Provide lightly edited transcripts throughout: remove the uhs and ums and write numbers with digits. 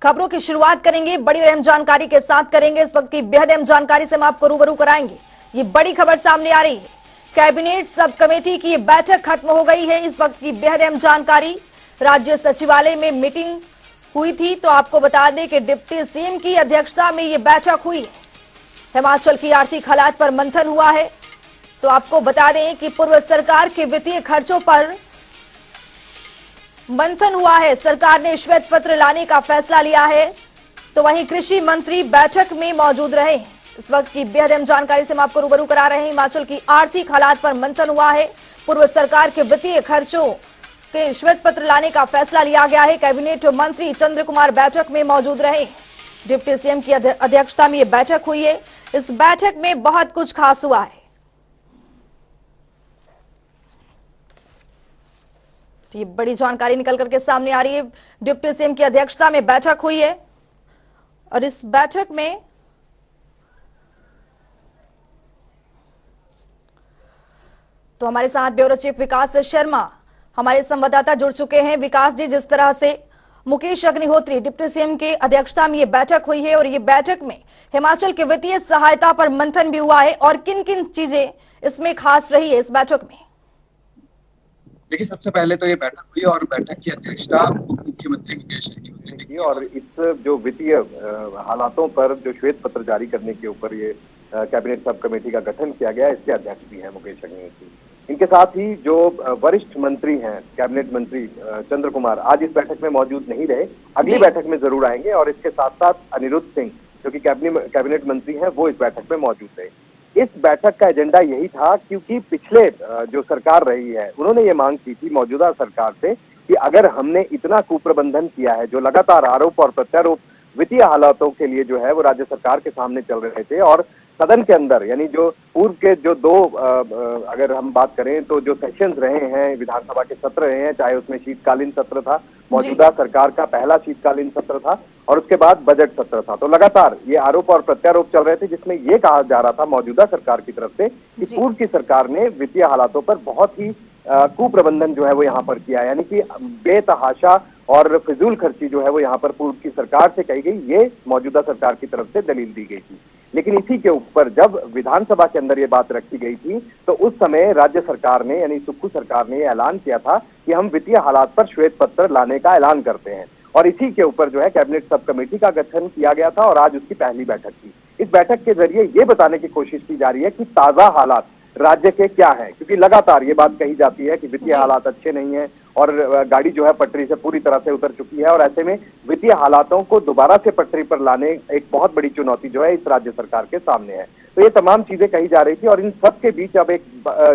खबरों की शुरुआत करेंगे, बड़ी और अहम जानकारी के साथ करेंगे। इस वक्त की बेहद अहम जानकारी से हम आपको रूबरू कराएंगे। ये बड़ी खबर सामने आ रही है, कैबिनेट सब कमेटी की बैठक खत्म हो गई है। इस वक्त की बेहद अहम जानकारी, राज्य सचिवालय में मीटिंग हुई थी, तो आपको बता दें कि डिप्टी सीएम की अध्यक्षता में ये बैठक हुई है। हिमाचल की आर्थिक हालात पर मंथन हुआ है। तो आपको बता दें कि पूर्व सरकार के वित्तीय खर्चों पर मंथन हुआ है। सरकार ने श्वेत पत्र लाने का फैसला लिया है। तो वहीं कृषि मंत्री बैठक में मौजूद रहे। इस वक्त की बेहद अहम जानकारी से हम आपको रूबरू करा रहे हैं। हिमाचल की आर्थिक हालात पर मंथन हुआ है। पूर्व सरकार के वित्तीय खर्चों के श्वेत पत्र लाने का फैसला लिया गया है। कैबिनेट मंत्री चंद्र कुमार बैठक में मौजूद रहे। डिप्टी सीएम की अध्यक्षता में यह बैठक हुई है। इस बैठक में बहुत कुछ खास हुआ है। तो ये बड़ी जानकारी निकल करके सामने आ रही है। डिप्टी सीएम की अध्यक्षता में बैठक हुई है और इस बैठक में तो हमारे साथ ब्यूरो चीफ विकास शर्मा हमारे संवाददाता जुड़ चुके हैं। विकास जी, जिस तरह से मुकेश अग्निहोत्री डिप्टी सीएम की अध्यक्षता में ये बैठक हुई है और ये बैठक में हिमाचल की वित्तीय सहायता पर मंथन भी हुआ है, और किन किन चीजें इसमें खास रही है इस बैठक में? देखिए, सबसे पहले तो ये बैठक हुई और बैठक की अध्यक्षता उप मुख्यमंत्री मुकेश अग्निहोत्री ने की और इस जो वित्तीय हालातों पर जो श्वेत पत्र जारी करने के ऊपर ये कैबिनेट सब कमेटी का गठन किया गया, इसके अध्यक्ष भी हैं मुकेश अग्निहोत्री। इनके साथ ही जो वरिष्ठ मंत्री हैं, कैबिनेट मंत्री चंद्र कुमार, आज इस बैठक में मौजूद नहीं रहे, अगली बैठक में जरूर आएंगे। और इसके साथ साथ अनिरुद्ध सिंह जो कि कैबिनेट मंत्री हैं, वो इस बैठक में मौजूद रहे। इस बैठक का एजेंडा यही था, क्योंकि पिछले जो सरकार रही है, उन्होंने ये मांग की थी मौजूदा सरकार से कि अगर हमने इतना कुप्रबंधन किया है, जो लगातार आरोप और प्रत्यारोप वित्तीय हालातों के लिए जो है वो राज्य सरकार के सामने चल रहे थे, और सदन के अंदर यानी जो पूर्व के जो दो अगर हम बात करें तो जो सेशंस रहे हैं, विधानसभा के सत्र रहे हैं, चाहे उसमें शीतकालीन सत्र था, मौजूदा सरकार का पहला शीतकालीन सत्र था, और उसके बाद बजट सत्र था, तो लगातार ये आरोप और प्रत्यारोप चल रहे थे, जिसमें ये कहा जा रहा था मौजूदा सरकार की तरफ से कि पूर्व की सरकार ने वित्तीय हालातों पर बहुत ही कुप्रबंधन जो है वो यहाँ पर किया, यानी कि बेतहाशा और फिजूल खर्ची जो है वो यहाँ पर पूर्व की सरकार से कही गई, ये मौजूदा सरकार की तरफ से दलील दी गई थी। लेकिन इसी के ऊपर जब विधानसभा के अंदर ये बात रखी गई थी, तो उस समय राज्य सरकार ने यानी सुक्खू सरकार ने ऐलान किया था कि हम वित्तीय हालात पर श्वेत पत्र लाने का ऐलान करते हैं, और इसी के ऊपर जो है कैबिनेट सब कमेटी का गठन किया गया था और आज उसकी पहली बैठक थी। इस बैठक के जरिए ये बताने की कोशिश की जा रही है कि ताजा हालात राज्य के क्या है, क्योंकि लगातार ये बात कही जाती है कि वित्तीय हालात अच्छे नहीं है और गाड़ी जो है पटरी से पूरी तरह से उतर चुकी है, और ऐसे में वित्तीय हालातों को दोबारा से पटरी पर लाने एक बहुत बड़ी चुनौती जो है इस राज्य सरकार के सामने है। तो ये तमाम चीजें कही जा रही थी, और इन सब के बीच अब एक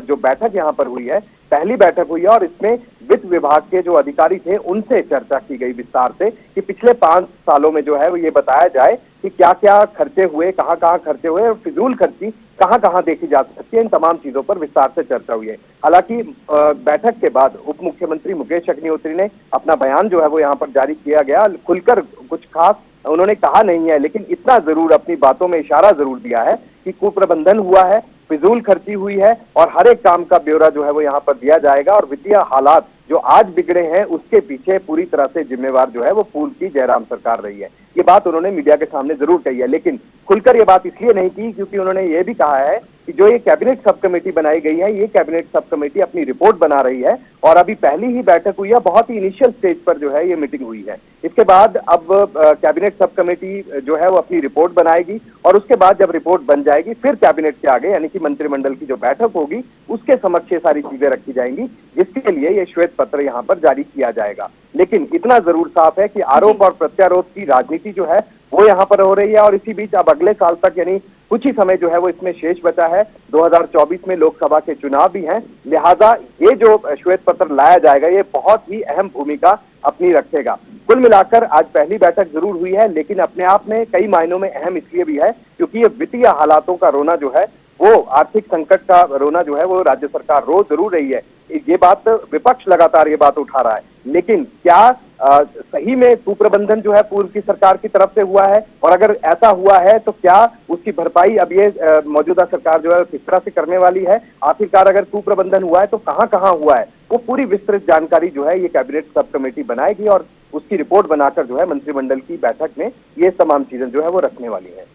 जो बैठक यहाँ पर हुई है, पहली बैठक हुई है, और इसमें वित्त विभाग के जो अधिकारी थे उनसे चर्चा की गई विस्तार से कि पिछले 5 सालों में जो है वो ये बताया जाए कि क्या क्या खर्चे हुए, कहाँ कहाँ खर्चे हुए, और फिजूल खर्ची कहाँ कहाँ देखी जा सकती है। इन तमाम चीजों पर विस्तार से चर्चा हुई है। हालांकि बैठक के बाद उप मुख्यमंत्री मुकेश अग्निहोत्री ने अपना बयान जो है वो यहाँ पर जारी किया गया, खुलकर कुछ खास उन्होंने कहा नहीं है, लेकिन इतना जरूर अपनी बातों में इशारा जरूर दिया है कि कुप्रबंधन हुआ है, फिजूल खर्ची हुई है, और हर एक काम का ब्यौरा जो है वो यहाँ पर दिया जाएगा, और वित्तीय हालात जो आज बिगड़े हैं उसके पीछे पूरी तरह से जिम्मेवार जो है वो पूर्व की जयराम सरकार रही है। ये बात उन्होंने मीडिया के सामने जरूर कही है, लेकिन खुलकर ये बात इसलिए नहीं की क्योंकि उन्होंने ये भी कहा है कि जो ये कैबिनेट सब कमेटी बनाई गई है, ये कैबिनेट सब कमेटी अपनी रिपोर्ट बना रही है, और अभी पहली ही बैठक हुई है, बहुत ही इनिशियल स्टेज पर जो है ये मीटिंग हुई है। इसके बाद अब कैबिनेट सब कमेटी जो है वो अपनी रिपोर्ट बनाएगी, और उसके बाद जब रिपोर्ट बन जाएगी फिर कैबिनेट के आगे यानी कि मंत्रिमंडल की जो बैठक होगी उसके समक्ष ये सारी चीजें रखी जाएंगी, जिसके लिए ये श्वेत पत्र यहाँ पर जारी किया जाएगा। लेकिन इतना जरूर साफ है कि आरोप और प्रत्यारोप की राजनीति जो है वो यहाँ पर हो रही है, और इसी बीच अब अगले साल तक यानी कुछ ही समय जो है वो इसमें शेष बचा है। 2024 में लोकसभा के चुनाव भी हैं, लिहाजा ये जो श्वेत पत्र लाया जाएगा ये बहुत ही अहम भूमिका अपनी रखेगा। कुल मिलाकर आज पहली बैठक जरूर हुई है, लेकिन अपने आप में कई मायनों में अहम इसलिए भी है क्योंकि ये वित्तीय हालातों का रोना जो है वो आर्थिक संकट का रोना जो है वो राज्य सरकार रो जरूर रही है। ये बात विपक्ष लगातार ये बात उठा रहा है, लेकिन क्या सही में कुप्रबंधन जो है पूर्व की सरकार की तरफ से हुआ है, और अगर ऐसा हुआ है तो क्या उसकी भरपाई अब ये मौजूदा सरकार जो है किस तरह से करने वाली है? आखिरकार अगर कुप्रबंधन हुआ है तो कहां कहां हुआ है, वो पूरी विस्तृत जानकारी जो है ये कैबिनेट सब कमेटी बनाएगी और उसकी रिपोर्ट बनाकर जो है मंत्रिमंडल की बैठक में ये तमाम चीजें जो है वो रखने वाली है।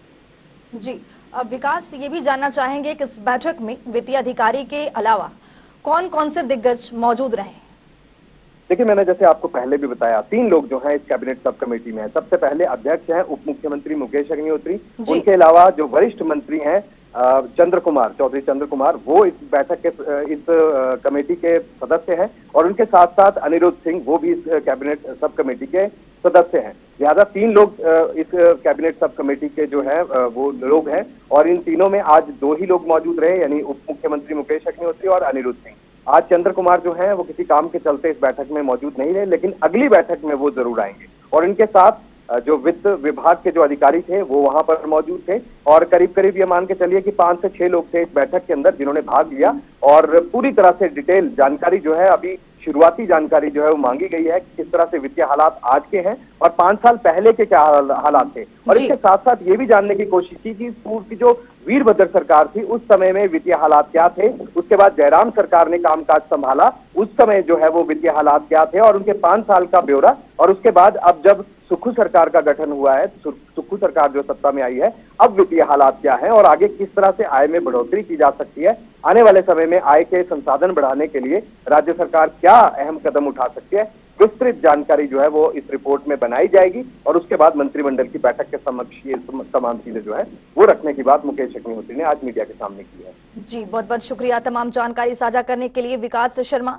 जी, अब विकास ये भी जानना चाहेंगे कि इस बैठक में वित्तीय अधिकारी के अलावा कौन कौन से दिग्गज मौजूद रहे? देखिए, मैंने जैसे आपको पहले भी बताया, 3 लोग जो हैं इस कैबिनेट सब कमेटी में हैं। सबसे पहले अध्यक्ष हैं उप मुख्यमंत्री मुकेश अग्निहोत्री। उनके अलावा जो वरिष्ठ मंत्री हैं चौधरी चंद्र कुमार, वो इस बैठक के इस कमेटी के सदस्य हैं, और उनके साथ साथ अनिरुद्ध सिंह, वो भी इस कैबिनेट सब कमेटी के सदस्य हैं। लिहाजा 3 लोग इस कैबिनेट सब कमेटी के जो है वो लोग हैं, और इन तीनों में आज 2 ही लोग मौजूद रहे, यानी उप मुख्यमंत्री मुकेश अग्निहोत्री और अनिरुद्ध सिंह। आज चंद्र कुमार जो हैं वो किसी काम के चलते इस बैठक में मौजूद नहीं रहे, लेकिन अगली बैठक में वो जरूर आएंगे, और इनके साथ जो वित्त विभाग के जो अधिकारी थे वो वहां पर मौजूद थे, और करीब करीब ये मान के चलिए कि 5 से 6 लोग थे इस बैठक के अंदर जिन्होंने भाग लिया, और पूरी तरह से डिटेल जानकारी जो है, अभी शुरुआती जानकारी जो है वो मांगी गई है कि किस तरह से वित्तीय हालात आज के हैं और 5 साल पहले के क्या हालात थे। और इसके साथ साथ ये भी जानने की कोशिश की कि पूर्व की जो वीरभद्र सरकार थी उस समय में वित्तीय हालात क्या थे, उसके बाद जयराम सरकार ने कामकाज संभाला, उस समय जो है वो वित्तीय हालात क्या थे, और उनके 5 साल का ब्यौरा, और उसके बाद अब जब सुक्खू सरकार का गठन हुआ है, सुक्खू सरकार जो सत्ता में आई है, अब वित्तीय हालात क्या है और आगे किस तरह से आय में बढ़ोतरी की जा सकती है, आने वाले समय में आय के संसाधन बढ़ाने के लिए राज्य सरकार क्या अहम कदम उठा सकती है, विस्तृत जानकारी जो है वो इस रिपोर्ट में बनाई जाएगी, और उसके बाद मंत्रिमंडल की बैठक के समक्ष ये तमाम चीजें जो है वो रखने की बात मुकेश अग्निहोत्री ने आज मीडिया के सामने की है। जी, बहुत बहुत शुक्रिया तमाम जानकारी साझा करने के लिए विकास शर्मा।